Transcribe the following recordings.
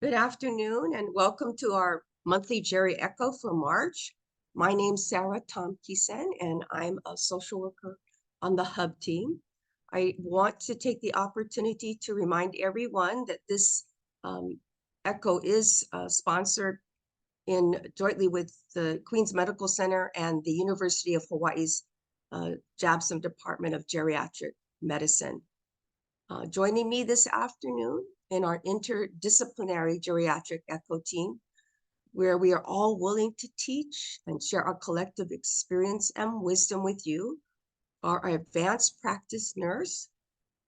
Good afternoon and welcome to our monthly Geri Echo for March. My name's Sarah Tomkison and I'm a social worker on the Hub team. I want to take the opportunity to remind everyone that this Echo is sponsored jointly with the Queen's Medical Center and the University of Hawaii's Jabson Department of Geriatric Medicine. Joining me this afternoon in our interdisciplinary geriatric echo team, where we are all willing to teach and share our collective experience and wisdom with you, are our advanced practice nurse,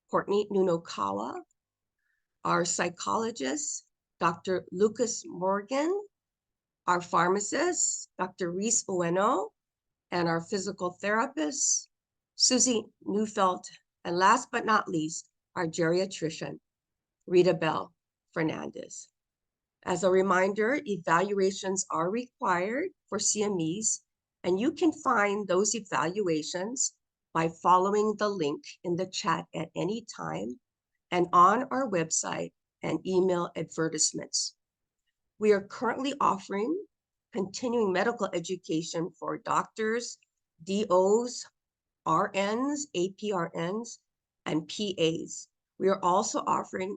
Courtney Nunokawa, our psychologist, Dr. Lucas Morgan, our pharmacist, Dr. Reese Ueno, and our physical therapist, Susie Neufeld, and last but not least, our geriatrician, Rita Bell Fernandez. As a reminder, evaluations are required for CMEs, and you can find those evaluations by following the link in the chat at any time and on our website and email advertisements. We are currently offering continuing medical education for doctors, DOs, RNs, APRNs, and PAs. We are also offering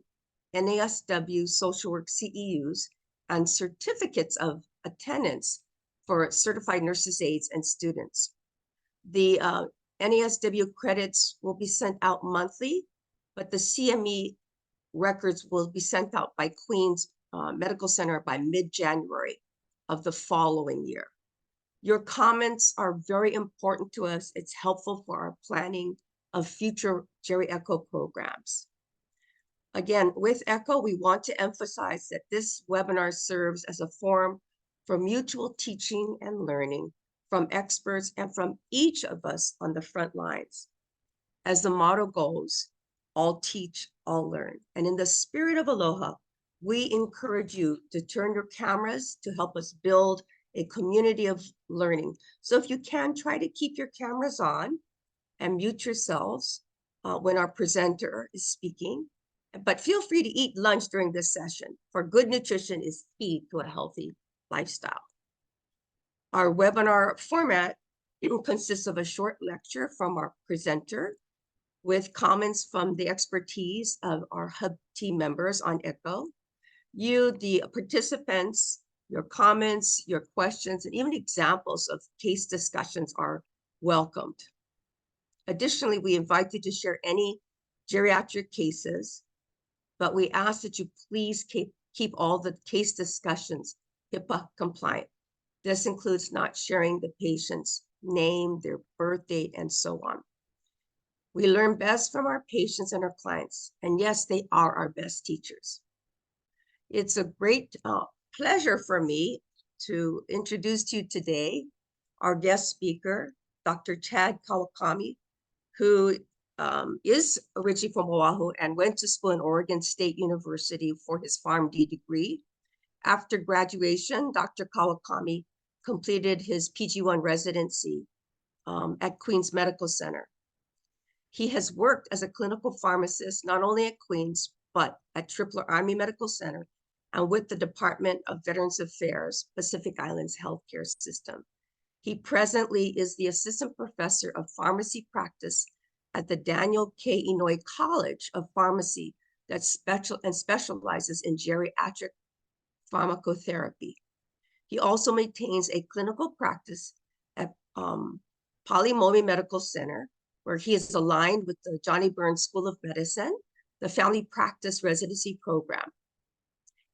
NASW social work CEUs and certificates of attendance for certified nurses aides and students. The NASW credits will be sent out monthly, but the CME records will be sent out by Queen's Medical Center by mid-January of the following year. Your comments are very important to us. It's helpful for our planning of future Geri Echo programs. Again, with Echo, we want to emphasize that this webinar serves as a forum for mutual teaching and learning from experts and from each of us on the front lines. As the motto goes, all teach, all learn. And in the spirit of aloha, we encourage you to turn your cameras to help us build a community of learning. So if you can, try to keep your cameras on and mute yourselves when our presenter is speaking. But feel free to eat lunch during this session, for good nutrition is key to a healthy lifestyle. Our webinar format consists of a short lecture from our presenter with comments from the expertise of our Hub team members on ECHO. You, the participants, your comments, your questions, and even examples of case discussions are welcomed. Additionally, we invite you to share any geriatric cases, but we ask that you please keep all the case discussions HIPAA compliant. This includes not sharing the patient's name, their birth date, and so on. We learn best from our patients and our clients, and yes, they are our best teachers. It's a great pleasure for me to introduce to you today our guest speaker, Dr. Chad Kawakami, who is originally from Oahu and went to school in Oregon State University for his PharmD degree. After graduation, Dr. Kawakami completed his PG1 residency at Queen's Medical Center. He has worked as a clinical pharmacist, not only at Queen's, but at Tripler Army Medical Center and with the Department of Veterans Affairs, Pacific Islands Healthcare System. He presently is the Assistant Professor of Pharmacy Practice at the Daniel K. Inouye College of Pharmacy that specializes in geriatric pharmacotherapy. He also maintains a clinical practice at Palimomi Medical Center, where he is aligned with the Johnny Burns School of Medicine, the Family Practice Residency Program.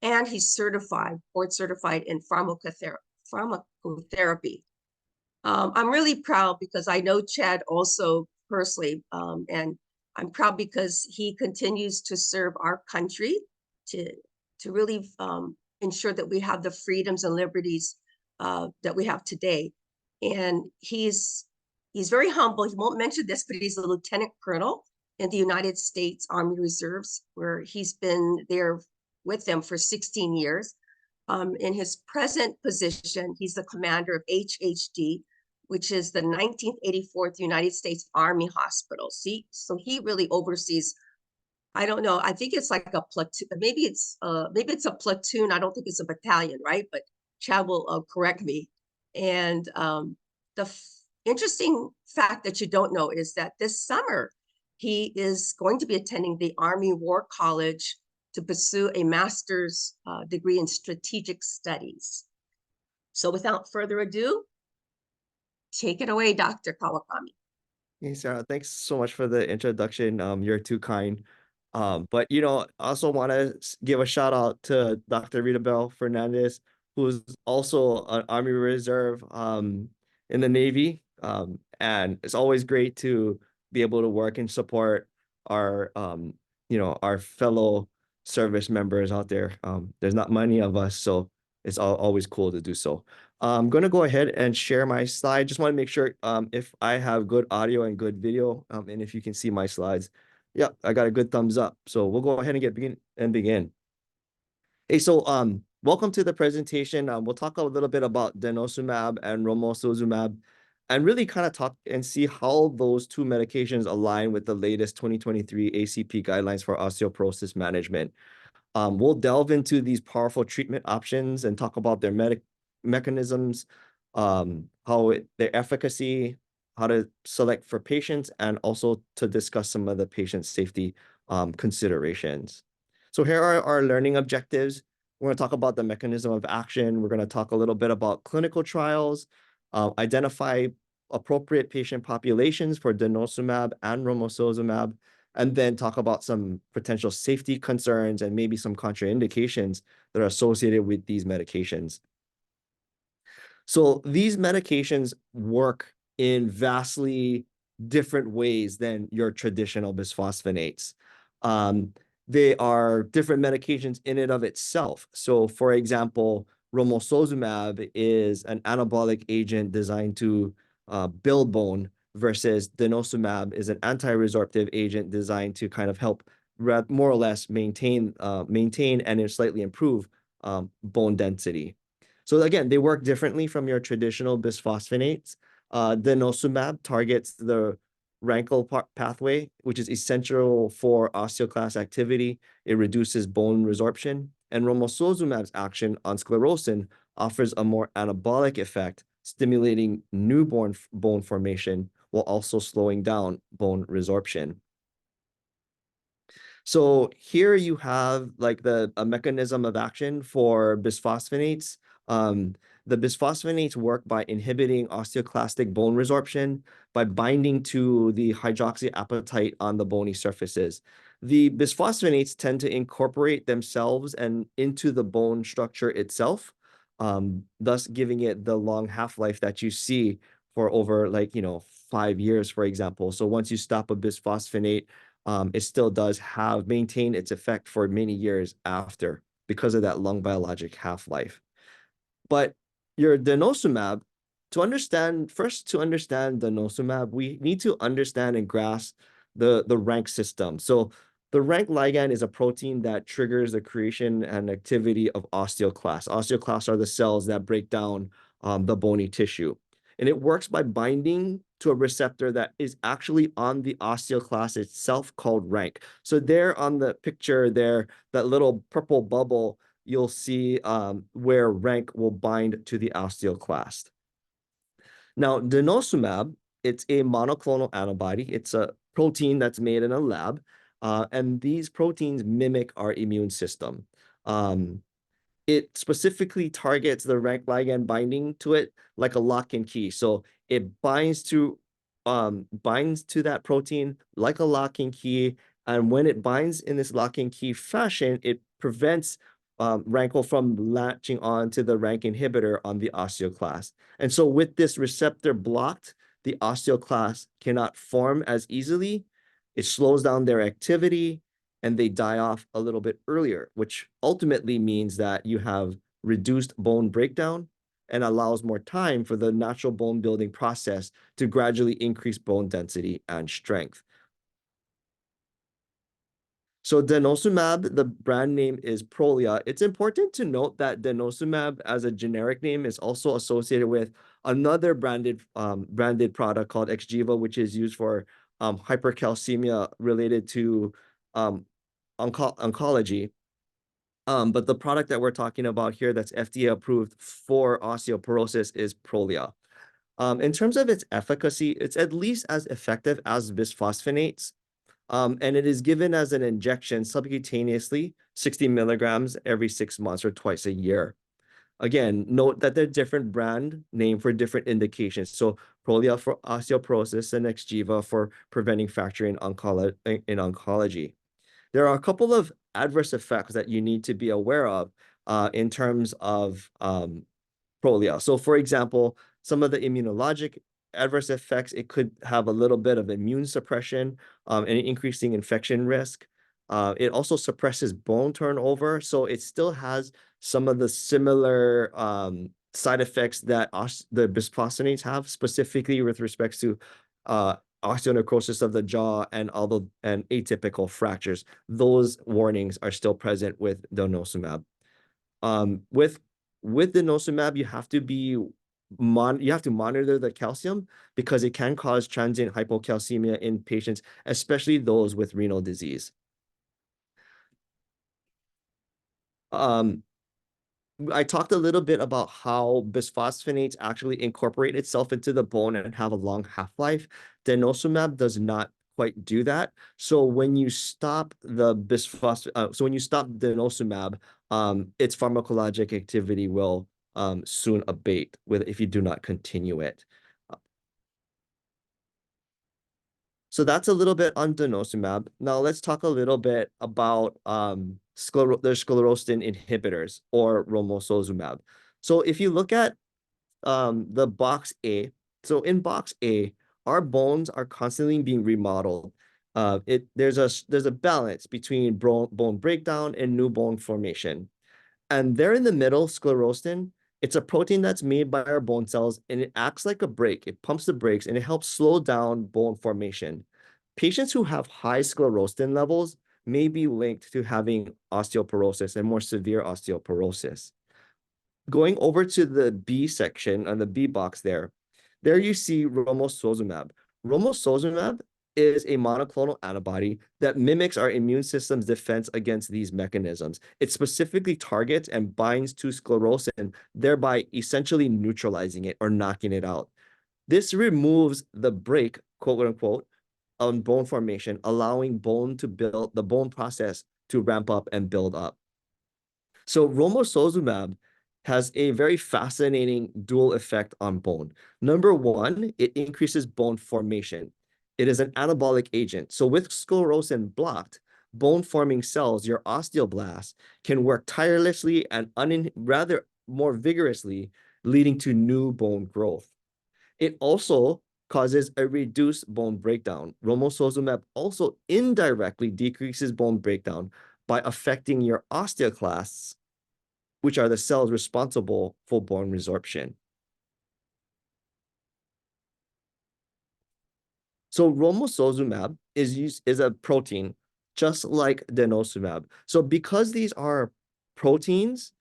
And he's certified, board certified in pharmacotherapy. I'm really proud because I know Chad also personally, and I'm proud because he continues to serve our country to really ensure that we have the freedoms and liberties that we have today. And he's very humble. He won't mention this, but he's a lieutenant colonel in the United States Army Reserves, where he's been there with them for 16 years. In his present position, he's the commander of HHD, which is the 1984th United States Army Hospital. See, so he really oversees I don't know. I think it's like a platoon. Maybe it's a platoon. I don't think it's a battalion, right? But Chad will correct me. And the interesting fact that you don't know is that this summer he is going to be attending the Army War College to pursue a master's degree in strategic studies. So without further ado, take it away, Dr. Kawakami. Hey Sarah, thanks so much for the introduction. You're too kind. But you know, I also want to give a shout out to Dr. Rita Bell Fernandez, who's also an Army Reserve in the Navy. And it's always great to be able to work and support our our fellow service members out there. There's not many of us, so it's always cool to do so. I'm going to go ahead and share my slide. Just want to make sure if I have good audio and good video, and if you can see my slides. Yeah, I got a good thumbs up. So we'll go ahead and begin. Hey, so welcome to the presentation. We'll talk a little bit about Denosumab and Romosozumab, and really kind of talk and see how those two medications align with the latest 2023 ACP guidelines for osteoporosis management. We'll delve into these powerful treatment options and talk about their mechanisms, their efficacy, how to select for patients, and also to discuss some of the patient safety considerations. So here are our learning objectives. We're going to talk about the mechanism of action. We're going to talk a little bit about clinical trials, identify appropriate patient populations for denosumab and romosozumab, and then talk about some potential safety concerns and maybe some contraindications that are associated with these medications. So these medications work in vastly different ways than your traditional bisphosphonates. They are different medications in and of itself. So for example, romosozumab is an anabolic agent designed to build bone, versus denosumab is an anti-resorptive agent designed to kind of help more or less maintain and slightly improve bone density. So again, they work differently from your traditional bisphosphonates. Denosumab targets the Rankel pathway, which is essential for osteoclast activity. It reduces bone resorption. And romosozumab's action on sclerostin offers a more anabolic effect, stimulating newborn bone formation while also slowing down bone resorption. So here you have like a mechanism of action for bisphosphonates. The bisphosphonates work by inhibiting osteoclastic bone resorption by binding to the hydroxyapatite on the bony surfaces. The bisphosphonates tend to incorporate themselves and into the bone structure itself, thus giving it the long half-life that you see for over 5 years, for example. So once you stop a bisphosphonate, it still does maintain its effect for many years after because of that long biologic half-life. But your denosumab, to understand denosumab, we need to understand and grasp the rank system. So the rank ligand is a protein that triggers the creation and activity of osteoclasts. Osteoclasts are the cells that break down the bony tissue. And it works by binding to a receptor that is actually on the osteoclast itself called rank. So there on the picture there, that little purple bubble, you'll see where rank will bind to the osteoclast. Now, denosumab, it's a monoclonal antibody. It's a protein that's made in a lab, and these proteins mimic our immune system. It specifically targets the rank ligand binding to it like a lock and key. So it binds to that protein like a lock and key. And when it binds in this lock and key fashion, it prevents Rankel from latching on to the rank inhibitor on the osteoclast. And so with this receptor blocked, the osteoclast cannot form as easily. It slows down their activity, and they die off a little bit earlier, which ultimately means that you have reduced bone breakdown and allows more time for the natural bone building process to gradually increase bone density and strength. So denosumab, the brand name is Prolia. It's important to note that denosumab as a generic name is also associated with another branded product called Xgeva, which is used for hypercalcemia related to oncology. But the product that we're talking about here that's FDA approved for osteoporosis is Prolia. In terms of its efficacy, it's at least as effective as bisphosphonates. And it is given as an injection subcutaneously, 60 milligrams every 6 months or twice a year. Again, note that they're different brand name for different indications. So Prolia for osteoporosis and Xgeva for preventing fracture in oncology. There are a couple of adverse effects that you need to be aware of in terms of Prolia. So for example, some of the immunologic adverse effects, it could have a little bit of immune suppression and increasing infection risk. It also suppresses bone turnover. So it still has some of the similar side effects that the bisphosphonates have, specifically with respects to osteonecrosis of the jaw and atypical fractures. Those warnings are still present with denosumab. With denosumab, you have to monitor the calcium because it can cause transient hypocalcemia in patients, especially those with renal disease. I talked a little bit about how bisphosphonates actually incorporate itself into the bone and have a long half-life. Denosumab does not quite do that. So when you stop denosumab, its pharmacologic activity will soon abate if you do not continue it. So that's a little bit on denosumab. Now let's talk a little bit about the sclerostin inhibitors or romosozumab. So if you look at the box A, so in box A, our bones are constantly being remodeled. There's a balance between bone breakdown and new bone formation. And there in the middle, sclerostin, it's a protein that's made by our bone cells and it acts like a brake. It pumps the brakes and it helps slow down bone formation. Patients who have high sclerostin levels may be linked to having osteoporosis and more severe osteoporosis. Going over to the B section on the B box there you see romosozumab. Romosozumab is a monoclonal antibody that mimics our immune system's defense against these mechanisms. It specifically targets and binds to sclerostin, thereby essentially neutralizing it or knocking it out. This removes the brake, quote unquote, on bone formation, allowing the bone process to ramp up and build up. So romosozumab has a very fascinating dual effect on bone. Number one, it increases bone formation. It is an anabolic agent. So with sclerostin blocked, bone-forming cells, your osteoblasts, can work tirelessly and rather more vigorously, leading to new bone growth. It also causes a reduced bone breakdown. Romosozumab also indirectly decreases bone breakdown by affecting your osteoclasts, which are the cells responsible for bone resorption. So romosozumab is a protein just like denosumab. So because these are proteins,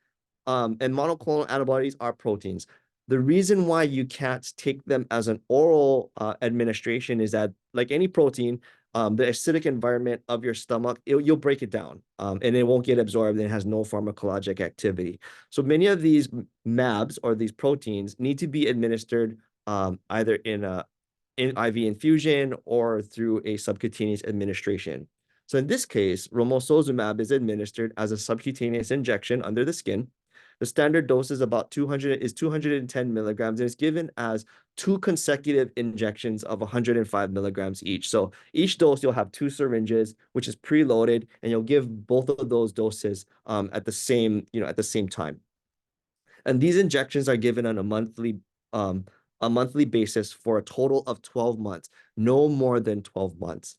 and monoclonal antibodies are proteins, the reason why you can't take them as an oral administration is that, like any protein, the acidic environment of your stomach, you'll break it down and it won't get absorbed and it has no pharmacologic activity. So many of these MABs or these proteins need to be administered either in IV infusion or through a subcutaneous administration. So in this case, romosozumab is administered as a subcutaneous injection under the skin. The standard dose is 210 milligrams, and it's given as 2 consecutive injections of 105 milligrams each. So each dose, you'll have 2 syringes, which is preloaded, and you'll give both of those doses at the same time. And these injections are given on a monthly basis for a total of 12 months, no more than 12 months.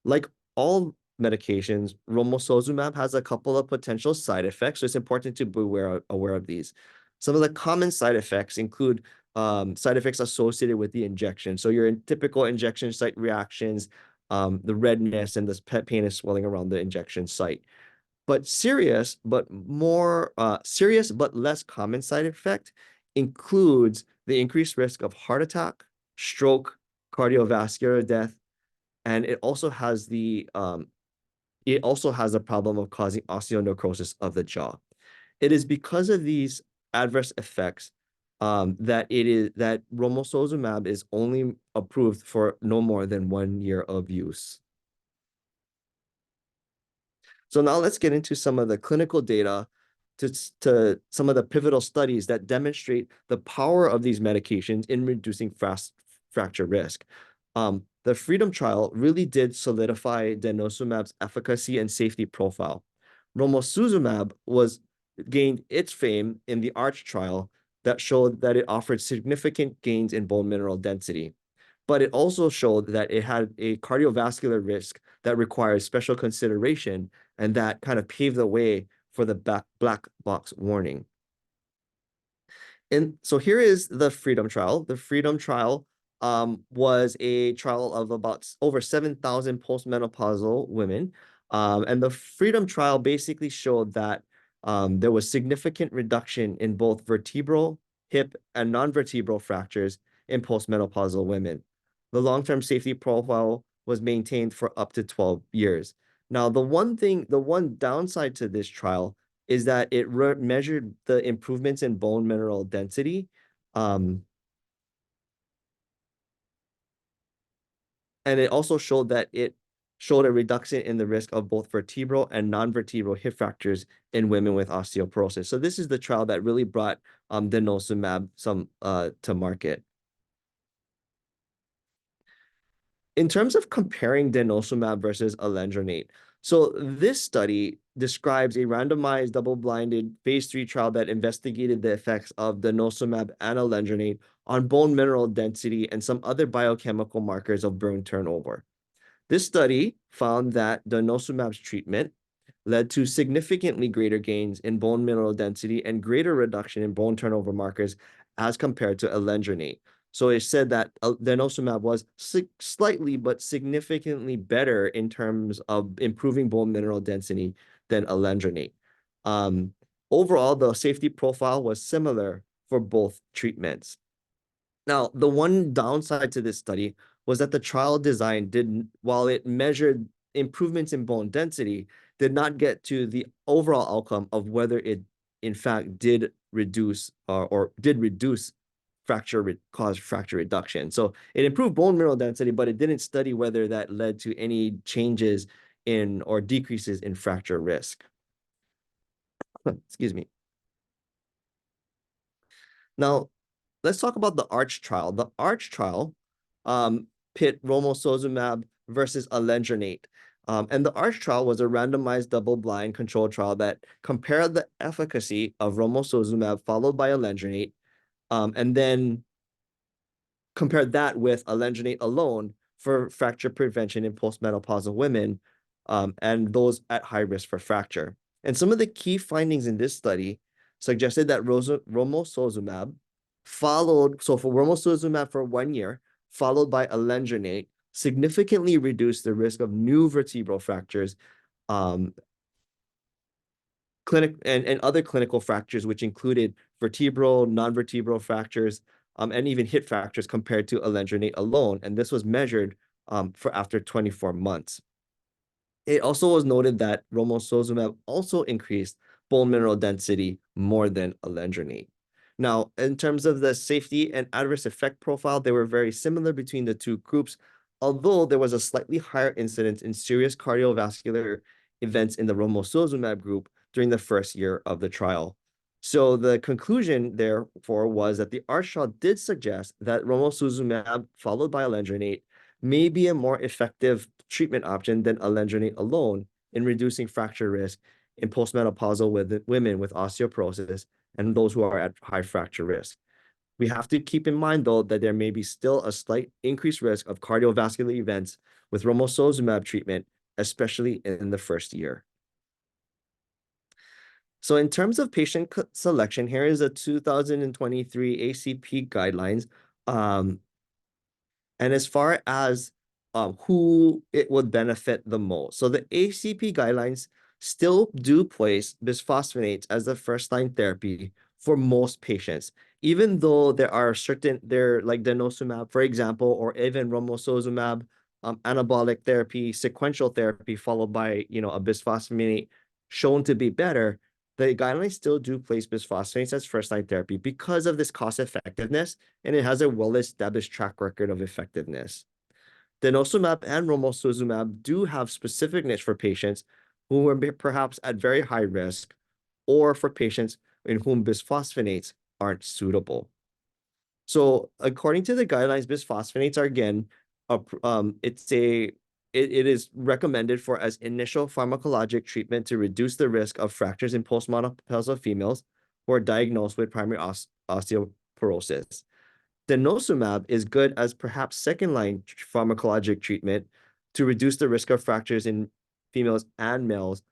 Like all medications, romosozumab has a couple of potential side effects, so it's important to be aware of these. Some of the common side effects include side effects associated with the injection. So your typical injection site reactions, the redness and the pain and swelling around the injection site. But serious but less common side effect includes the increased risk of heart attack, stroke, cardiovascular death, and it also has the it also has a problem of causing osteonecrosis of the jaw. It is because of these adverse effects that romosozumab is only approved for no more than 1 year of use. So now let's get into some of the clinical data to some of the pivotal studies that demonstrate the power of these medications in reducing fracture risk. The Freedom trial really did solidify denosumab's efficacy and safety profile. Romosozumab gained its fame in the ARCH trial that showed that it offered significant gains in bone mineral density, but it also showed that it had a cardiovascular risk that requires special consideration, and that kind of paved the way for the black box warning. And so here is the Freedom trial. The Freedom trial was a trial of about over 7,000 postmenopausal women. And the Freedom trial basically showed that there was significant reduction in both vertebral, hip, and non-vertebral fractures in postmenopausal women. The long-term safety profile was maintained for up to 12 years. Now, the one downside to this trial is that it measured the improvements in bone mineral density. And it also showed that it showed a reduction in the risk of both vertebral and non-vertebral hip fractures in women with osteoporosis. So this is the trial that really brought denosumab to market. In terms of comparing denosumab versus alendronate, so this study describes a randomized double-blinded phase 3 trial that investigated the effects of denosumab and alendronate on bone mineral density and some other biochemical markers of bone turnover. This study found that denosumab's treatment led to significantly greater gains in bone mineral density and greater reduction in bone turnover markers as compared to alendronate. So it said that denosumab was slightly but significantly better in terms of improving bone mineral density than alendronate. Overall, the safety profile was similar for both treatments. Now, the one downside to this study was that the trial design while it measured improvements in bone density, did not get to the overall outcome of whether it, in fact, did reduce cause fracture reduction. So it improved bone mineral density, but it didn't study whether that led to any changes in or decreases in fracture risk. Excuse me. Now, let's talk about the ARCH trial. The ARCH trial pit romosozumab versus alendronate. And the ARCH trial was a randomized double-blind controlled trial that compared the efficacy of romosozumab followed by alendronate, and then compared that with alendronate alone for fracture prevention in postmenopausal women, and those at high risk for fracture. And some of the key findings in this study suggested that romosozumab for romosozumab for 1 year, followed by alendronate, significantly reduced the risk of new vertebral fractures, and other clinical fractures, which included vertebral, non-vertebral fractures, and even hip fractures compared to alendronate alone. And this was measured for after 24 months. It also was noted that romosozumab also increased bone mineral density more than alendronate. Now, in terms of the safety and adverse effect profile, they were very similar between the two groups, although there was a slightly higher incidence in serious cardiovascular events in the romosozumab group during the first year of the trial. So the conclusion, therefore, was that the ARCH trial did suggest that romosozumab followed by alendronate may be a more effective treatment option than alendronate alone in reducing fracture risk in postmenopausal women with osteoporosis and those who are at high fracture risk. We have to keep in mind, though, that there may be still a slight increased risk of cardiovascular events with romosozumab treatment, especially in the first year. So in terms of patient selection, here is a 2023 ACP guidelines. And as far as who it would benefit the most. So the ACP guidelines still do place bisphosphonates as the first-line therapy for most patients, even though there are like denosumab, for example, or even romosozumab, anabolic therapy, sequential therapy, followed by, a bisphosphonate shown to be better, the guidelines still do place bisphosphonates as first-line therapy because of this cost effectiveness, and it has a well-established track record of effectiveness. Denosumab and Romosozumab do have specific niche for patients who are perhaps at very high risk, or for patients in whom bisphosphonates aren't suitable. So according to the guidelines, bisphosphonates are again, it is recommended for as initial pharmacologic treatment to reduce the risk of fractures in postmenopausal females who are diagnosed with primary osteoporosis. Denosumab is good as perhaps second-line pharmacologic treatment to reduce the risk of fractures in females and males,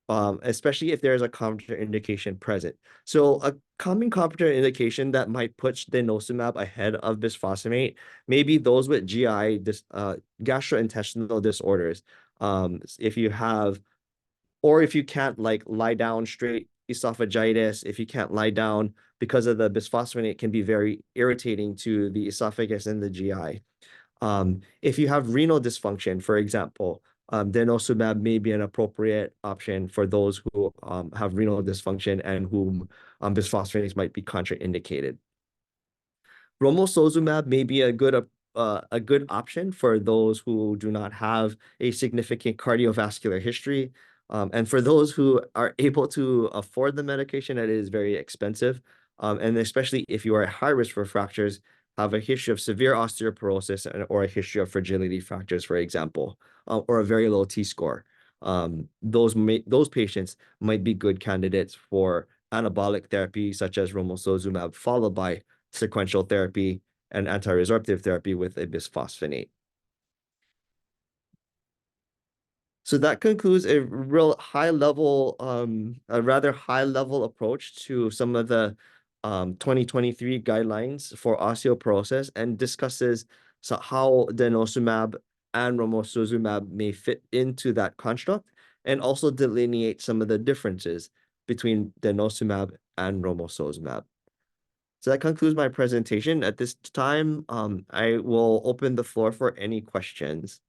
especially if there's a contraindication present. So a common contraindication that might put denosumab ahead of bisphosphonate may be those with gastrointestinal disorders. If you have, or if you can't like lie down straight, esophagitis, if you can't lie down because of the bisphosphonate can be very irritating to the esophagus and the GI. If you have renal dysfunction, for example, denosumab may be an appropriate option for those who have renal dysfunction and whom bisphosphonates might be contraindicated. Romosozumab may be a good option for those who do not have a significant cardiovascular history. And for those who are able to afford the medication, it is very expensive. And especially if you are at high risk for fractures, have a history of severe osteoporosis or a history of fragility fractures, for example, or a very low T-score. Those patients might be good candidates for anabolic therapy, such as romosozumab, followed by sequential therapy and anti-resorptive therapy with a bisphosphonate. So that concludes a rather high level approach to some of the 2023 guidelines for osteoporosis, and discusses how denosumab and romosozumab may fit into that construct, and also delineate some of the differences between denosumab and romosozumab. So that concludes my presentation. At this time, I will open the floor for any questions.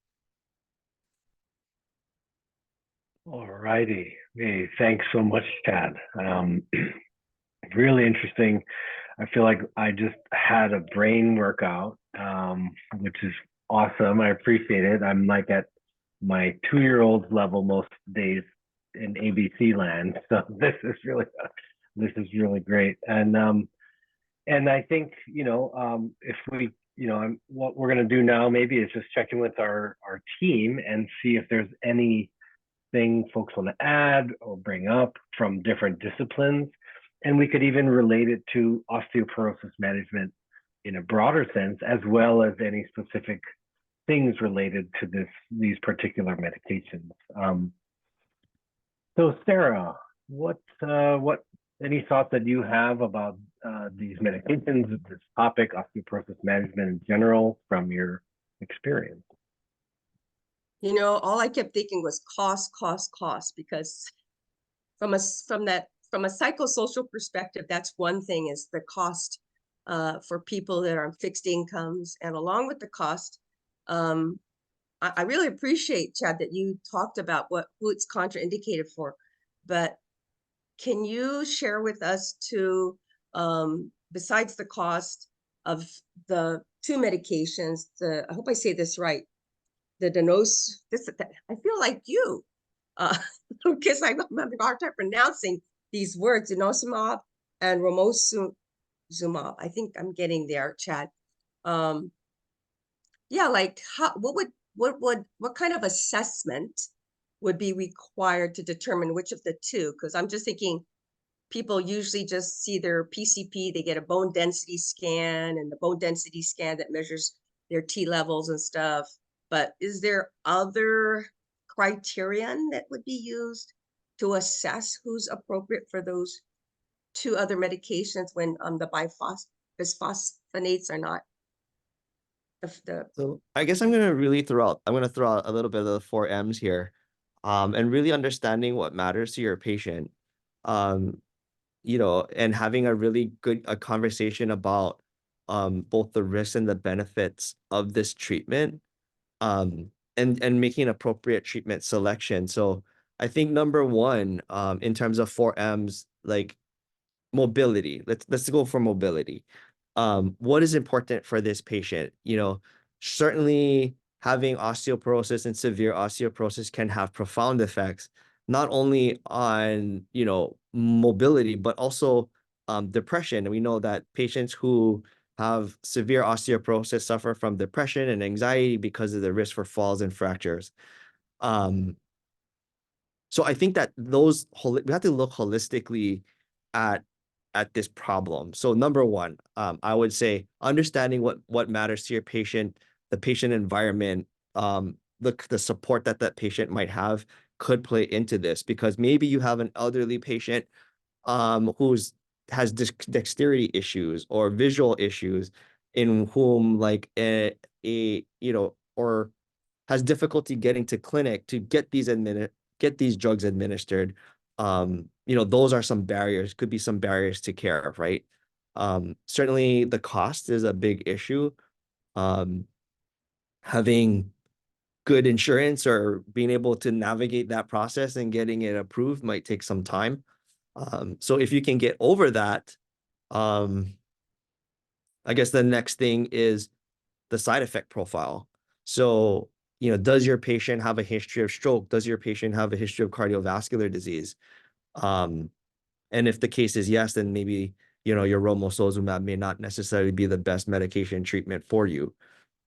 All righty. Hey, thanks so much, Chad. Really interesting. I feel like I just had a brain workout, which is awesome. I appreciate it. I'm like at my 2-year-old's level most days in ABC land. So this is really great. And I think, if we, what we're going to do now maybe is just check in with our team and see if there's anything folks want to add or bring up from different disciplines. And we could even relate it to osteoporosis management in a broader sense, as well as any specific things related to these particular medications. So Sarah, what any thoughts that you have about these medications, this topic, osteoporosis management in general, from your experience? All I kept thinking was cost, because from a psychosocial perspective, that's one thing, is the cost for people that are on fixed incomes. And along with the cost, I really appreciate, Chad, that you talked about who it's contraindicated for. But can you share with us too, besides the cost of the two medications, I hope I say this right, I feel like you, because I'm having a hard time pronouncing these words, denosumab and romosozumab. I think I'm getting there, Chad. Yeah, like what kind of assessment would be required to determine which of the two? Because I'm just thinking people usually just see their PCP, they get a bone density scan, and the bone density scan that measures their T levels and stuff. But is there other criterion that would be used to assess who's appropriate for those two other medications when the bisphosphonates are not So I guess I'm gonna throw out a little bit of the 4 M's here, and really understanding what matters to your patient, um, and having a really good conversation about both the risks and the benefits of this treatment. and making appropriate treatment selection. So I think number one, in terms of 4Ms, like mobility. Let's go for mobility. What is important for this patient? Certainly having osteoporosis and severe osteoporosis can have profound effects, not only on, mobility, but also depression. We know that patients who have severe osteoporosis suffer from depression and anxiety because of the risk for falls and fractures. Um, so I think that we have to look holistically at this problem. So number one, I would say understanding what matters to your patient, the patient environment, the support that patient might have could play into this, because maybe you have an elderly patient who's has dexterity issues or visual issues, in whom like or has difficulty getting to clinic to get these drugs administered. Those are some barriers, could be some barriers to care, right? Certainly the cost is a big issue. Having good insurance or being able to navigate that process and getting it approved might take some time. So if you can get over that, I guess the next thing is the side effect profile. So, does your patient have a history of stroke? Does your patient have a history of cardiovascular disease? And if the case is yes, then maybe, your romosozumab may not necessarily be the best medication treatment for you.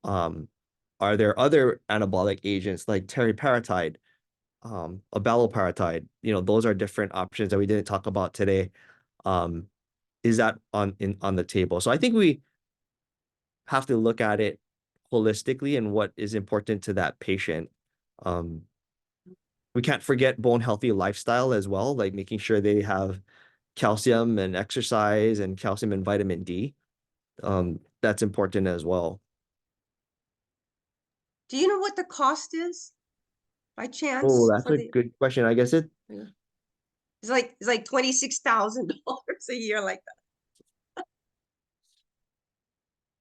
Are there other anabolic agents like teriparatide, abaloparatide? Those are different options that we didn't talk about today. Is that on the table? So I think we have to look at it holistically and what is important to that patient. We can't forget bone healthy lifestyle as well, like making sure they have calcium and exercise and calcium and vitamin D. That's important as well. Do you know what the cost is by Oh, chance that's a good question. I guess it's like $26,000 a year like that.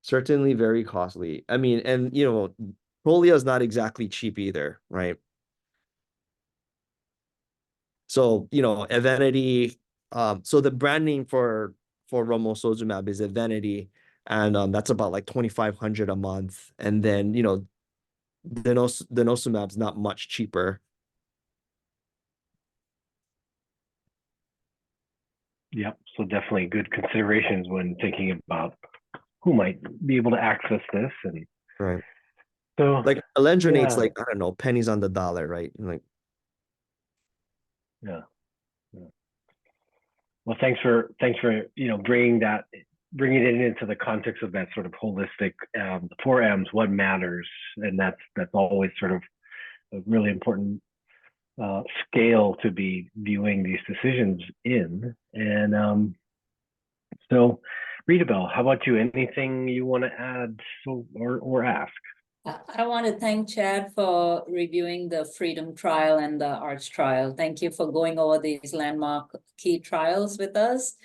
certainly very costly. I mean, and Prolia is not exactly cheap either, right? So, Evenity, so the brand name for romosozumab is Evenity, and that's about like 2,500 a month. And then, denosumab's not much cheaper. Yep. So definitely good considerations when thinking about who might be able to access this. And Right. so Like alendronate's yeah, like, I don't know, pennies on the dollar, right? Like, yeah. Well, thanks for bringing it into the context of that sort of holistic 4Ms, what matters, and that's always sort of a really important scale to be viewing these decisions in. And so, Rita, how about you? Anything you want to add or ask? I want to thank Chad for reviewing the Freedom Trial and the Arch Trial. Thank you for going over these landmark key trials with us.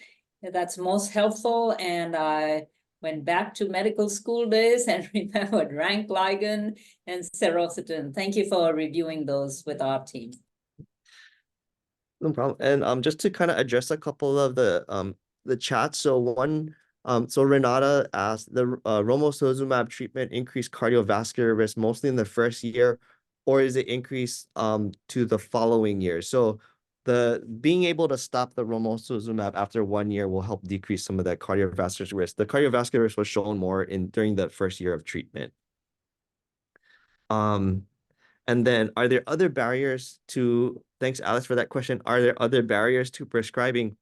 That's most helpful. And I went back to medical school days and remembered rank ligand and serositin. Thank you for reviewing those with our team. no problem. And just to kind of address a couple of the chats. So one, so Renata asked, the romosozumab treatment increased cardiovascular risk mostly in the first year, or is it increased to the following year? So the being able to stop the romosozumab after 1 year will help decrease some of that cardiovascular risk. The cardiovascular risk was shown more during the first year of treatment. And then are there other barriers to, thanks Alex for that question. Are there other barriers to prescribing,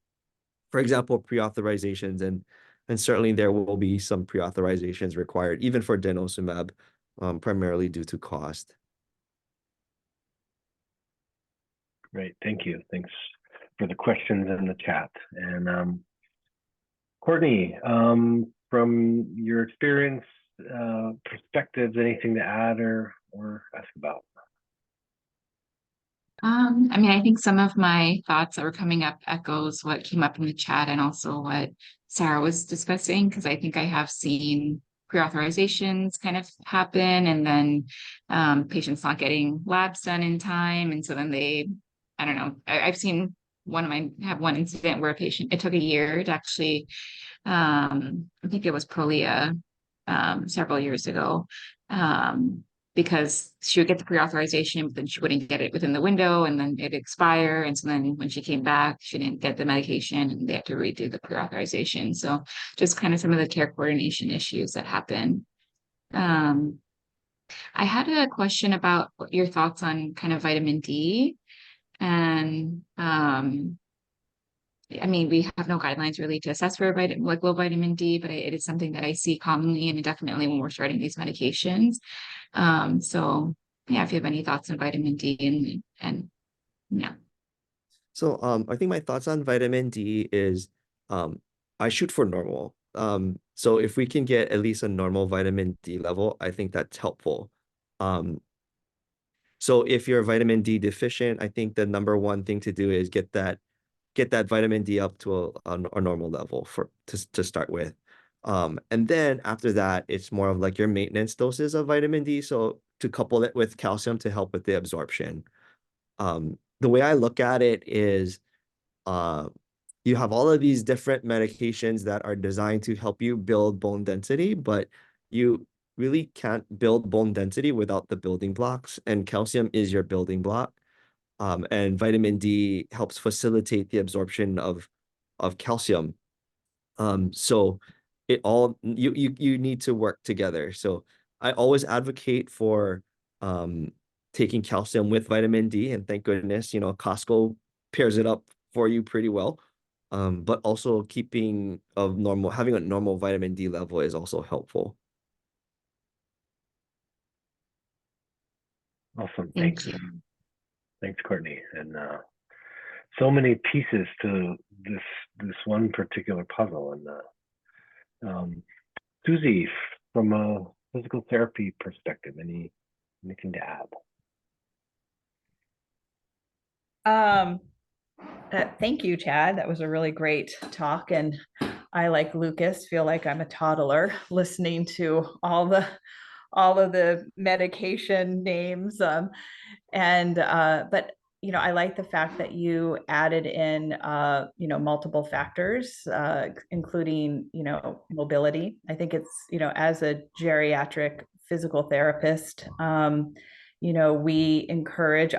for example, pre-authorizations? And certainly there will be some pre-authorizations required, even for denosumab, primarily due to cost. Great, thank you. Thanks for the questions in the chat. And Courtney, from your experience, perspectives, anything to add or ask about? I mean, I think some of my thoughts that were coming up echoes what came up in the chat and also what Sarah was discussing, because I think I have seen pre-authorizations kind of happen, and then patients not getting labs done in time. And so then I don't know, I've seen have one incident where a patient, it took a year to actually, I think it was Prolia several years ago, because she would get the pre-authorization, but then she wouldn't get it within the window, and then it'd expire. And so then when she came back, she didn't get the medication, and they had to redo the pre-authorization. So just kind of some of the care coordination issues that happen. I had a question about your thoughts on kind of vitamin D. And I mean, we have no guidelines really to assess for low vitamin D, but it is something that I see commonly, and definitely when we're starting these medications. So yeah, if you have any thoughts on vitamin D and yeah. So I think my thoughts on vitamin D is I shoot for normal. So if we can get at least a normal vitamin D level, I think that's helpful. So if you're vitamin D deficient, I think the number one thing to do is get that vitamin D up to a normal level to start with. And then after that, it's more of like your maintenance doses of vitamin D. So to couple it with calcium to help with the absorption. The way I look at it is you have all of these different medications that are designed to help you build bone density, but you really can't build bone density without the building blocks, and calcium is your building block. And vitamin D helps facilitate the absorption of calcium. So it all you need to work together. So I always advocate for taking calcium with vitamin D, and thank goodness, Costco pairs it up for you pretty well. But also having a normal vitamin D level is also helpful. Awesome. Thank Thanks. you. Thanks, Courtney. And so many pieces to this one particular puzzle. And Susie, from a physical therapy perspective, anything to add? Thank you, Chad. That was a really great talk. And I, like Lucas, feel like I'm a toddler listening to all of the medication names. But I like the fact that you added in multiple factors, including mobility. I think it's as a geriatric physical therapist, I encourage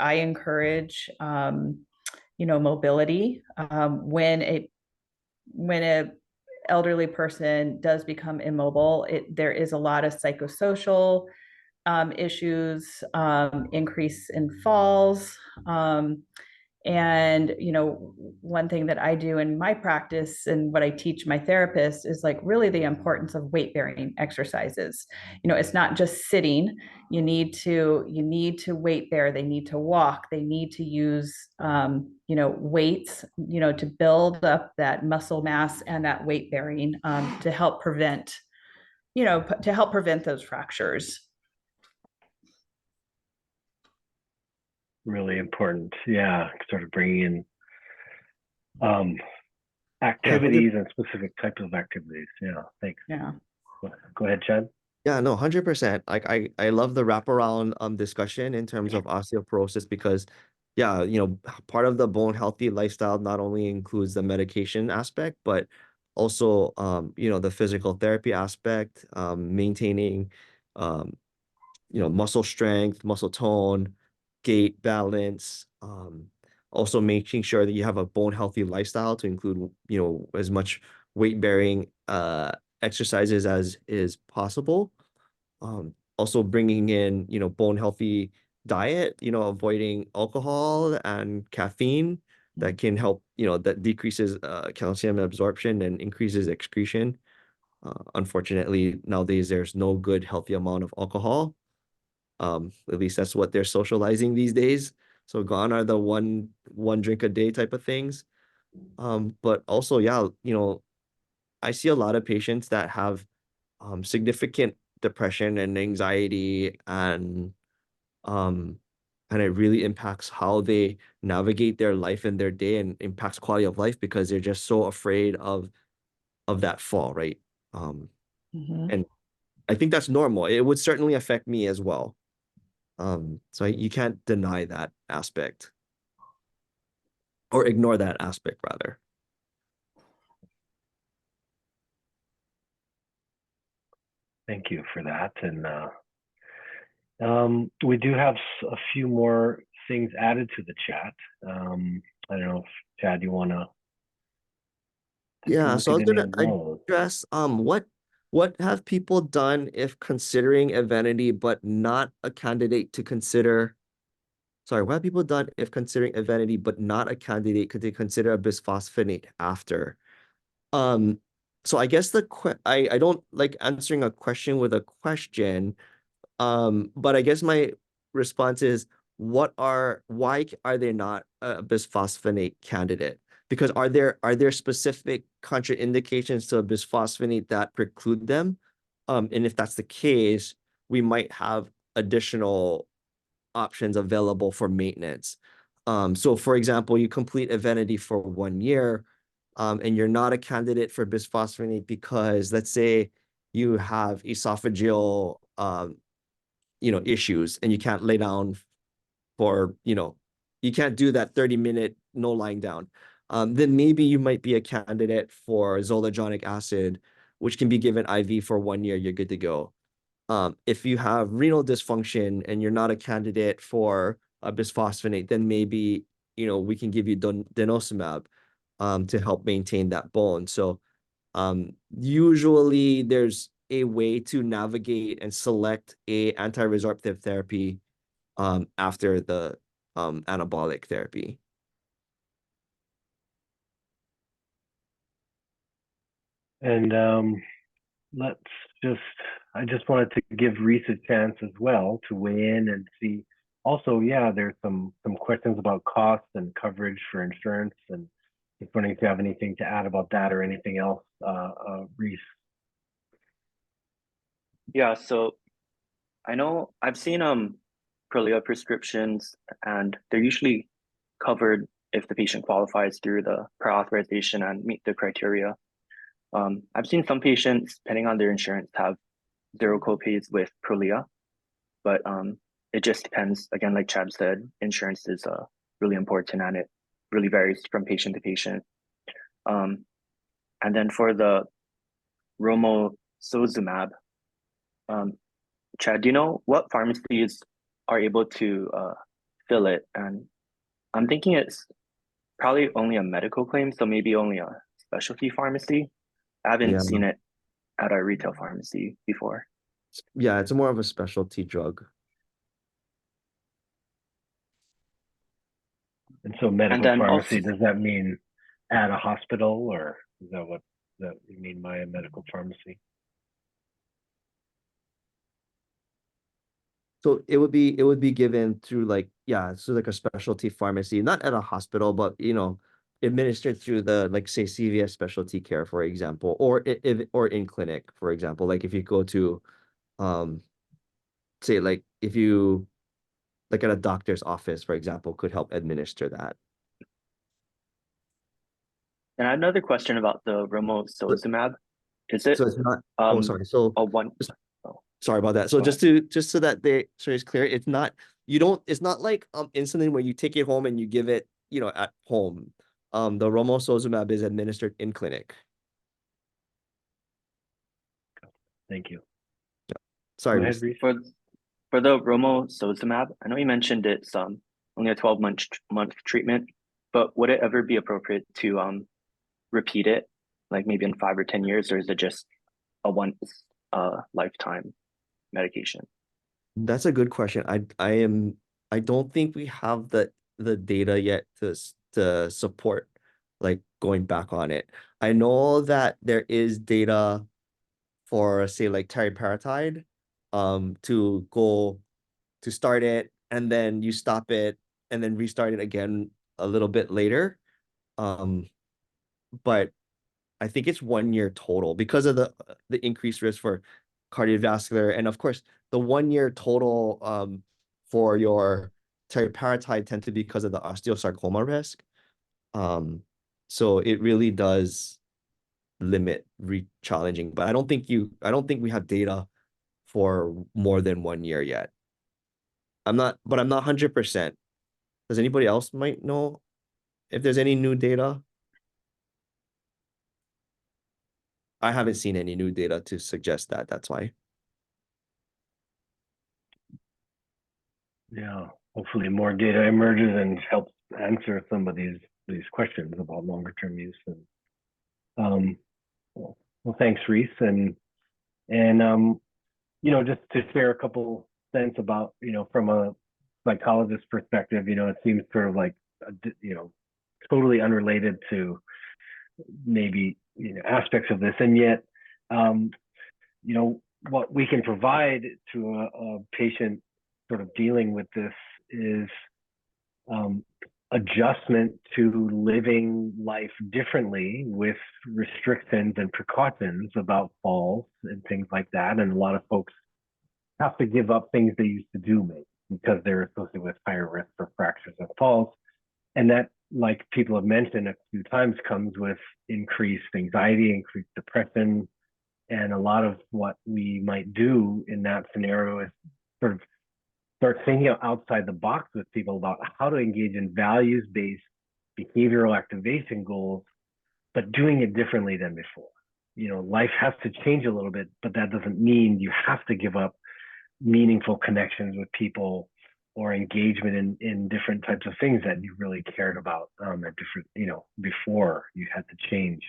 mobility. When a elderly person does become immobile, there is a lot of psychosocial issues, increase in falls. And one thing that I do in my practice and what I teach my therapists is like really the importance of weight bearing exercises. It's not just sitting. You need to weight bear. They need to walk. They need to use weights to build up that muscle mass and that weight bearing, to help prevent those fractures. Really important. Yeah, sort of bringing in activities and specific types of activities. Yeah, thanks. Yeah. Go ahead, Chad. Yeah, no, 100%. Like I love the wraparound discussion in terms of osteoporosis, because yeah, part of the bone healthy lifestyle not only includes the medication aspect, but also the physical therapy aspect, maintaining muscle strength, muscle tone, gait, balance, also making sure that you have a bone healthy lifestyle to include as much weight bearing exercises as is possible. Also bringing in bone healthy diet, avoiding alcohol and caffeine that can help, that decreases calcium absorption and increases excretion. Unfortunately, nowadays there's no good healthy amount of alcohol. At least that's what they're socializing these days. So gone are the one drink a day type of things. But also, yeah, I see a lot of patients that have significant depression and anxiety, and it really impacts how they navigate their life and their day, and impacts quality of life because they're just so afraid of that fall, right? And I think that's normal. It would certainly affect me as well. So you can't deny that aspect or ignore that aspect rather. Thank you for that. And we do have a few more things added to the chat. I don't know if Chad, you want to Yeah, so I look was at any gonna of those? address what have people done if considering Evenity but not a candidate to consider. Sorry, what have people done if considering Evenity but not a candidate? Could they consider a bisphosphonate after? Um, so I guess I don't like answering a question with a question. But I guess my response is, why are they not a bisphosphonate candidate? Because are there specific contraindications to a bisphosphonate that preclude them? And if that's the case, we might have additional options available for maintenance. So for example, you complete Evenity for 1 year, and you're not a candidate for bisphosphonate because let's say you have esophageal issues and you can't lay down for, you can't do that 30-minute no lying down. Then maybe you might be a candidate for zolidronic acid, which can be given IV for 1 year, you're good to go. If you have renal dysfunction and you're not a candidate for a bisphosphonate, then maybe, we can give you denosumab to help maintain that bone. So usually there's a way to navigate and select a anti-resorptive therapy after the anabolic therapy. And I just wanted to give Reese a chance as well to weigh in and see. Also, yeah, there's some questions about costs and coverage for insurance, and just wondering if you have anything to add about that or anything else, Reese. Yeah, so I know I've seen Prolia prescriptions, and they're usually covered if the patient qualifies through the prior authorization and meet the criteria. I've seen some patients, depending on their insurance, have 0 copays with Prolia, but it just depends. Again, like Chad said, insurance is really important, and it really varies from patient to patient. And then for the Romosozumab, Chad, do you know what pharmacies are able to fill it? And I'm thinking it's probably only a medical claim, so maybe only a specialty pharmacy. I haven't Yeah. seen it at a retail pharmacy before. Yeah, it's more of a specialty drug. And so medical then pharmacy, also, does that mean at a hospital, or is that what that you mean by a medical pharmacy? So it would be given through so like a specialty pharmacy, not at a hospital, but administered through the say CVS specialty care, for example, or in clinic, for example. Like if you go to say like if you like at a doctor's office, for example, could help administer that. and I had another question about the Romosozumab. Is it So it's not, oh, sorry. So a one? just- Oh, sorry about that. So go just so that it's clear, it's not, it's not like insulin where you take it home and you give it, at home. The Romosozumab is administered in clinic. Thank you. Sorry, Go ahead, Reese. For the Romosozumab, I know you mentioned it's only a 12-month treatment, but would it ever be appropriate to repeat it, like maybe in 5 or 10 years, or is it just a once lifetime medication? That's a good question. I don't think we have the data yet to support like going back on it. I know that there is data for say like teriparatide, to start it and then you stop it and then restart it again a little bit later. But I think it's 1 year total because of the increased risk for cardiovascular. And of course, the 1 year total for your teriparatide tend to be because of the osteosarcoma risk. So it really does limit re-challenging, but I don't think we have data for more than 1 year yet. I'm not 100%. Does anybody else might know if there's any new data? I haven't seen any new data to suggest that. That's why. Yeah, hopefully more data emerges and helps answer some of these questions about longer term use. And well, thanks, Reese, and just to share a couple cents about from a psychologist perspective, it seems sort of like totally unrelated to maybe aspects of this, and yet what we can provide to a patient sort of dealing with this is adjustment to living life differently with restrictions and precautions about falls and things like that. And a lot of folks have to give up things they used to do maybe because they're associated with higher risk for fractures and falls. And that, like people have mentioned a few times, comes with increased anxiety, increased depression. And a lot of what we might do in that scenario is sort of start thinking outside the box with people about how to engage in values-based behavioral activation goals, but doing it differently than before. Life has to change a little bit, but that doesn't mean you have to give up meaningful connections with people or engagement in different types of things that you really cared about at different, before you had to change.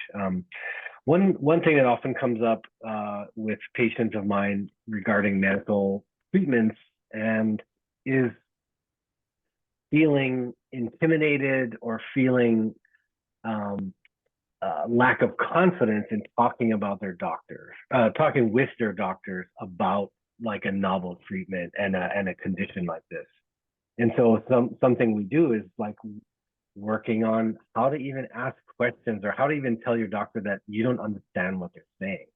One thing that often comes up with patients of mine regarding medical treatments and is feeling intimidated or feeling lack of confidence in talking with their doctors about like a novel treatment and a condition like this. And so something we do is like working on how to even ask questions or how to even tell your doctor that you don't understand what they're saying.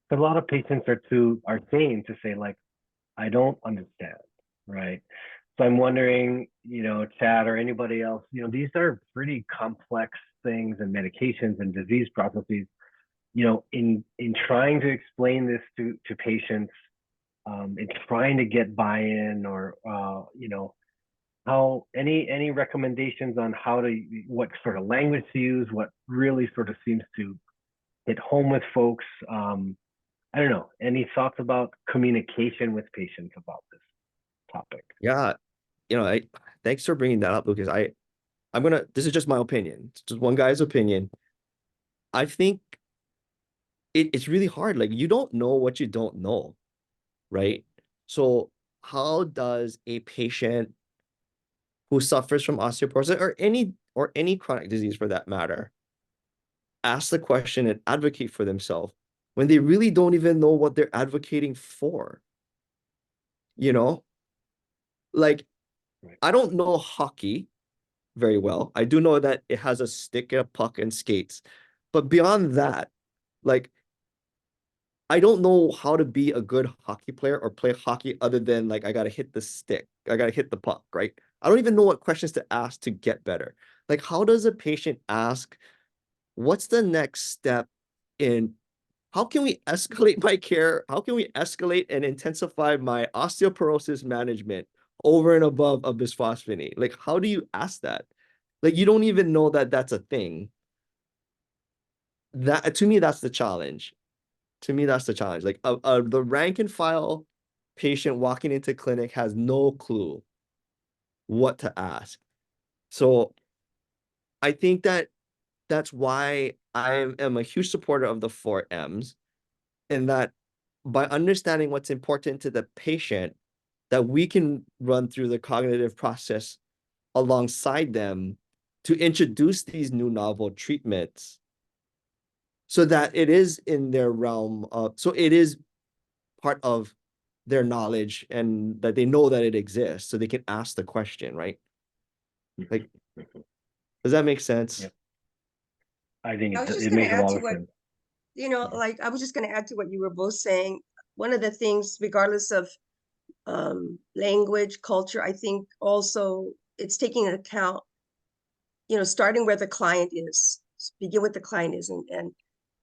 But a lot of patients are saying to say like, I don't understand, right? So I'm wondering, Chad or anybody else, these are pretty complex things and medications and disease processes, in trying to explain this to patients, in trying to get buy-in or, how any recommendations on what sort of language to use, what really sort of seems to hit home with folks. I don't know, any thoughts about communication with patients about this topic? Yeah, thanks for bringing that up, Lucas. This is just my opinion. It's just one guy's opinion. I think it's really hard. Like, you don't know what you don't know, right? So how does a patient who suffers from osteoporosis or any chronic disease for that matter ask the question and advocate for themselves when they really don't even know what they're advocating for? Like, I don't know hockey very well. I do know that it has a stick, a puck, and skates. But beyond that, like, I don't know how to be a good hockey player or play hockey other than like I gotta hit the stick. I gotta hit the puck, right? I don't even know what questions to ask to get better. Like, how does a patient ask, what's the next step in how can we escalate my care? How can we escalate and intensify my osteoporosis management over and above a bisphosphonate? Like, how do you ask that? Like, you don't even know that that's a thing. That, to me, that's the challenge. Like, the rank and file patient walking into clinic has no clue what to ask. So I think that's why I am a huge supporter of the 4Ms, and that by understanding what's important to the patient, that we can run through the cognitive process alongside them to introduce these new novel treatments so that it is in their realm of, so it is part of their knowledge and that they know that it exists so they can ask the question, right? Like, does that make sense? Yep. I think I was just it going to makes a add lot to of what, sense. like, I was just going to add to what you were both saying. One of the things, regardless of language, culture, I think also it's taking into account, starting where the client is, begin with the client is, and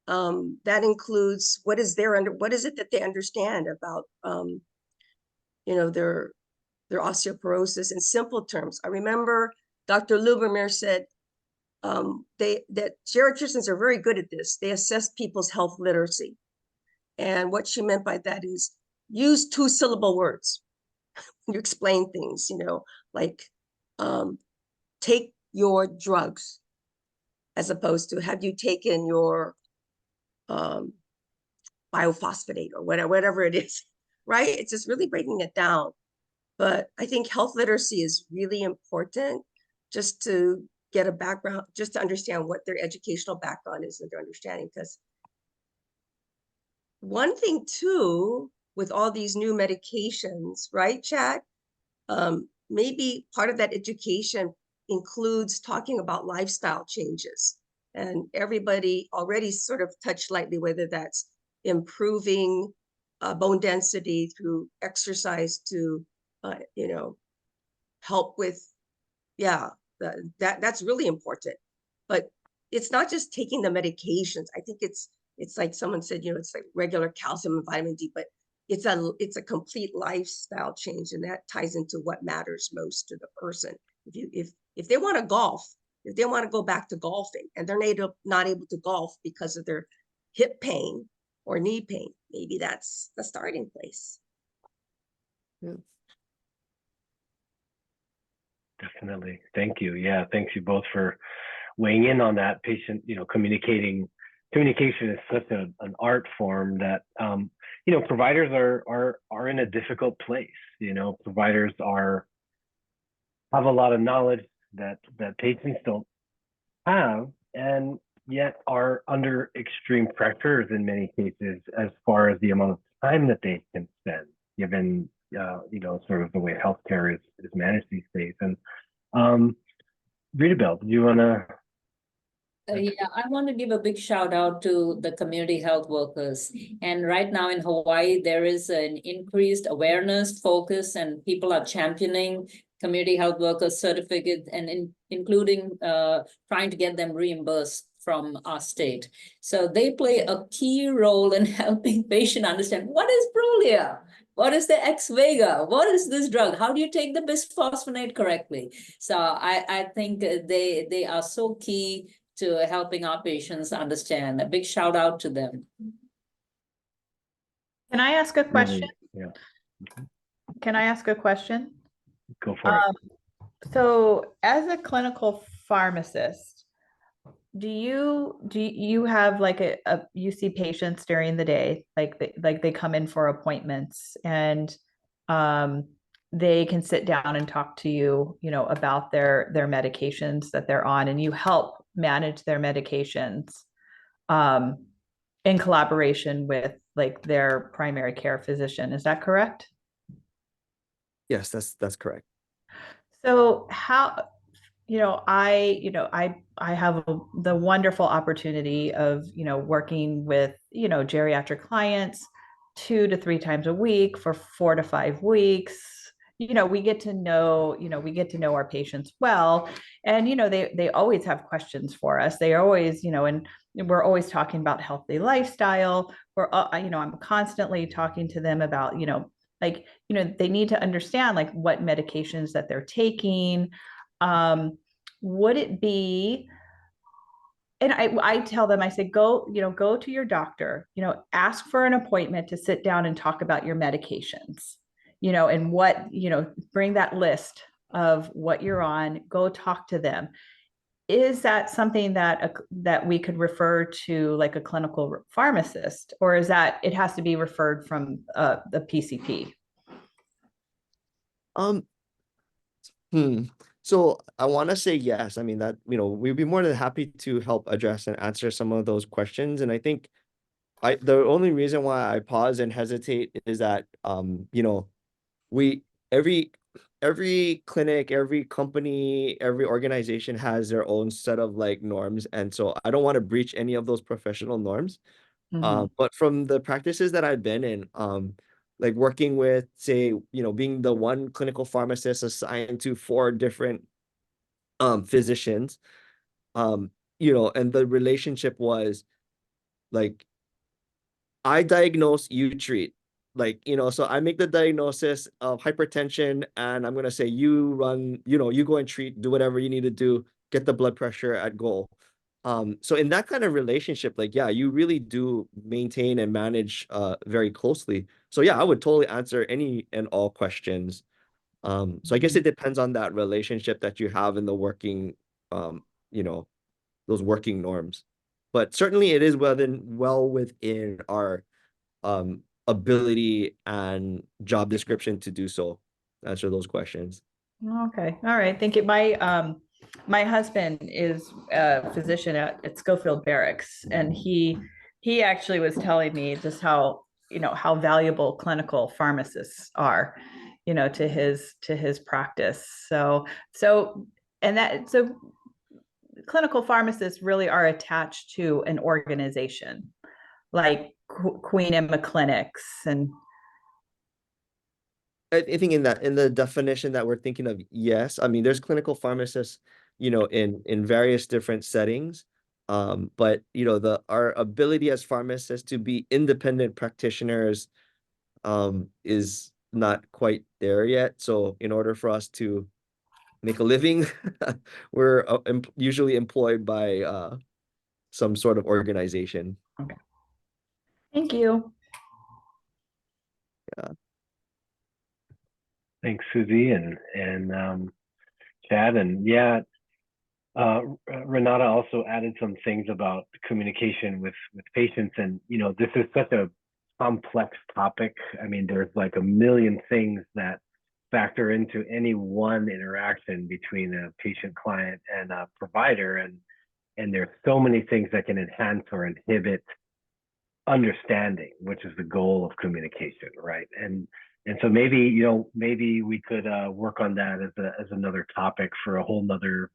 That includes what is it that they understand about their osteoporosis in simple terms. I remember Dr. Lubermeyer said that geriatricians are very good at this. They assess people's health literacy. And what she meant by that is use 2-syllable words. You explain things, like take your drugs, as opposed to have you taken your biophosphonate or whatever it is, right? It's just really breaking it down. But I think health literacy is really important, just to get a background, just to understand what their educational background is and their understanding. Because one thing too, with all these new medications, right, Chad? Maybe part of that education includes talking about lifestyle changes. And everybody already sort of touched lightly, whether that's improving bone density through exercise to, help with, that's really important. But it's not just taking the medications. I think it's like someone said, it's like regular calcium and vitamin D, but it's a complete lifestyle change, and that ties into what matters most to the person. If they want to golf, if they want to go back to golfing and they're not able to golf because of their hip pain or knee pain, maybe that's the starting place. Yeah. Definitely. Thank you. Yeah, thanks you both for weighing in on that. Patient, communication is such an art form that providers are in a difficult place. Providers have a lot of knowledge that patients don't have, and yet are under extreme pressures in many cases as far as the amount of time that they can spend, given sort of the way healthcare is managed these days. And Rita Bell, do you want to? Yeah, I want to give a big shout out to the community health workers. And right now in Hawaii, there is an increased awareness, focus, and people are championing community health workers certificate, and including trying to get them reimbursed from our state. So they play a key role in helping patients understand what is Prolia, what is the X-Vega, what is this drug, how do you take the bisphosphonate correctly. So I think they are so key to helping our patients understand. A big shout out to them. Can I ask a question? Yeah. Can I ask a question? Go for it. So as a clinical pharmacist, do you have like you see patients during the day, like they come in for appointments, and they can sit down and talk to you, about their medications that they're on, and you help manage their medications in collaboration with like their primary care physician. Is that correct? Yes, that's correct. So how, I have the wonderful opportunity of, working with, geriatric clients 2 to 3 times a week for 4 to 5 weeks. We get to know our patients well, and, they always have questions for us. They always, and we're always talking about healthy lifestyle. I'm constantly talking to them about, they need to understand like what medications that they're taking. Would it be, and I tell them, I say, go to your doctor, ask for an appointment to sit down and talk about your medications, and what, bring that list of what you're on, go talk to them. Is that something that we could refer to like a clinical pharmacist, or is that it has to be referred from the PCP? So I want to say yes. I mean that, we'd be more than happy to help address and answer some of those questions. And I think the only reason why I pause and hesitate is that, we, every clinic, every company, every organization has their own set of like norms. And so I don't want to breach any of those professional norms. But from the practices that I've been in, like working with, say, being the one clinical pharmacist assigned to 4 different physicians, and the relationship was like I diagnose, you treat. Like, so I make the diagnosis of hypertension and I'm going to say, you run, you go and treat, do whatever you need to do, get the blood pressure at goal. So in that kind of relationship, like, yeah, you really do maintain and manage very closely. So yeah, I would totally answer any and all questions. So I guess it depends on that relationship that you have in the working, you know, those working norms. But certainly it is well within our ability and job description to do so, answer those questions. Okay, all right, thank you. My husband is a physician at Schofield Barracks, and he actually was telling me just how, how valuable clinical pharmacists are, to his practice. So clinical pharmacists really are attached to an organization like Queen Emma Clinics and I think in the definition that we're thinking of, yes. I mean, there's clinical pharmacists, in various different settings. But our ability as pharmacists to be independent practitioners is not quite there yet. So in order for us to make a living, we're usually employed by some sort of organization. Okay. Thank you. Yeah. Thanks, Susie and Chad. And yeah, Renata also added some things about communication with patients. And, this is such a complex topic. I mean, there's like a million things that factor into any one interaction between a patient client and a provider. And there's so many things that can enhance or inhibit understanding, which is the goal of communication, right? And so maybe maybe we could work on that as another topic for a whole nother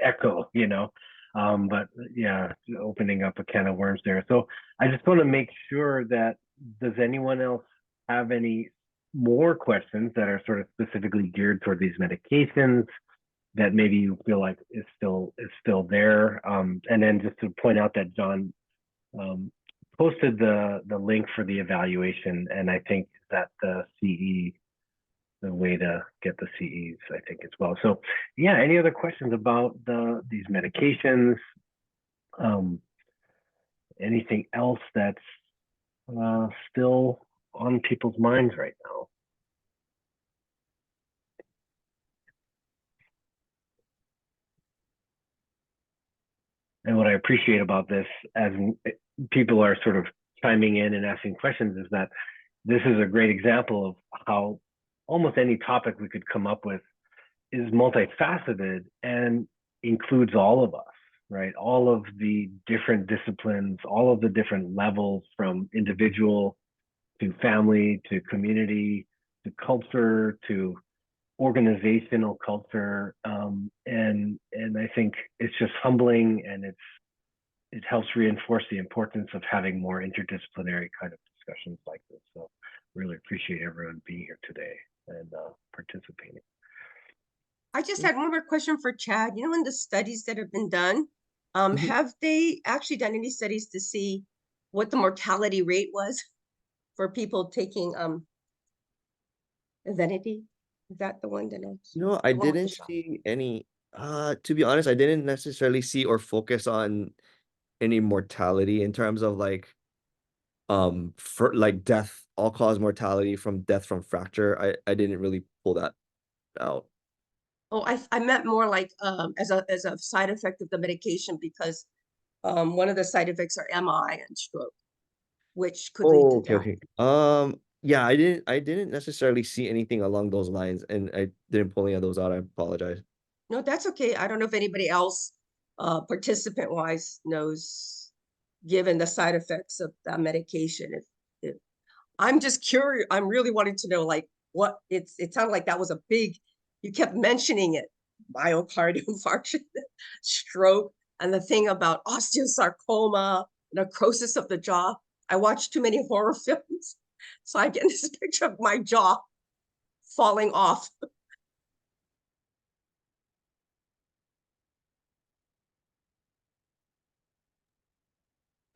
echo, but yeah, opening up a can of worms there. So I just want to make sure that, does anyone else have any more questions that are sort of specifically geared toward these medications that maybe you feel like is still there? And then just to point out that John posted the link for the evaluation, and I think that the way to get the CEs, I think, as well. So yeah, any other questions about these medications? Anything else that's still on people's minds right now? And what I appreciate about this, as people are sort of chiming in and asking questions, is that this is a great example of how almost any topic we could come up with is multifaceted and includes all of us, right? All of the different disciplines, all of the different levels, from individual to family to community to culture to organizational culture. And I think it's just humbling, and it helps reinforce the importance of having more interdisciplinary kind of discussions like this. So really appreciate everyone being here today and participating. I just had one more question for Chad. In the studies that have been done, have they actually done any studies to see what the mortality rate was for people taking Evenity? Is that the one that I the one with the didn't shot? see any, to be honest, I didn't necessarily see or focus on any mortality in terms of like for like death, all-cause mortality from death from fracture. I didn't really pull that out. Oh, I meant more like as a side effect of the medication, because one of the side effects are MI and stroke, which could lead to Okay, death. okay. Yeah, I didn't necessarily see anything along those lines, and I didn't pull any of those out. I apologize. No, that's okay. I don't know if anybody else, participant wise, knows, given the side effects of that medication. If I'm just curious, I'm really wanting to know, like, what it sounded like that was a big, you kept mentioning it, myocardial infarction, stroke, and the thing about osteosarcoma, necrosis of the jaw. I watched too many horror films, so I get this picture of my jaw falling off.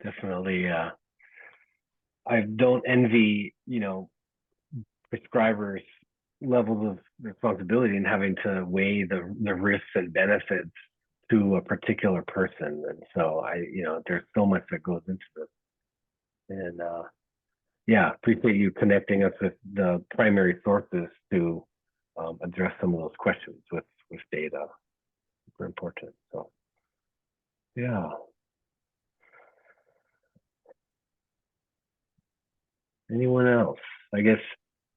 definitely. I don't envy, prescribers' levels of responsibility and having to weigh the risks and benefits to a particular person. And so there's so much that goes into this. And yeah, appreciate you connecting us with the primary sources to address some of those questions with data. Super important. So yeah. Anyone else? I guess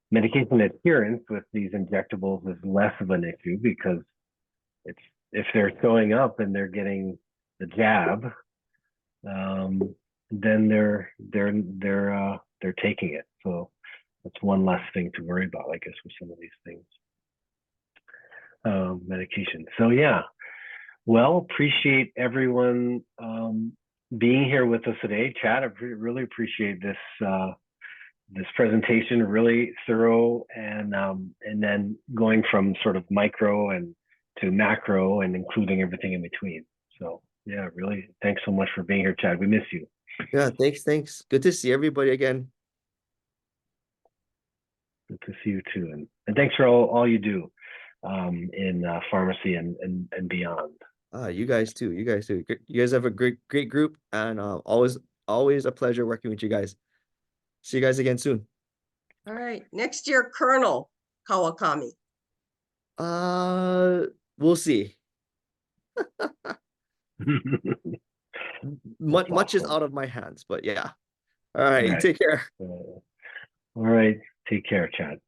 medication adherence with these injectables is less of an issue because if they're showing up and they're getting the jab, then they're taking it. So that's one less thing to worry about, I guess, with some of these things. Medication. So yeah. Well, appreciate everyone being here with us today. Chad, I really appreciate this presentation, really thorough, and then going from sort of micro and to macro and including everything in between. So yeah, really, thanks so much for being here, Chad. We miss you. Yeah, thanks. Good to see everybody again. Good to see you too, and thanks for all you do in pharmacy and beyond. You guys too. You guys have a great group, and always a pleasure working with you guys. See you guys again soon. All right, next year, Colonel Kawakami. We'll see. Much is out of my hands, but yeah. All right, Right. take care. All right, take care, Chad.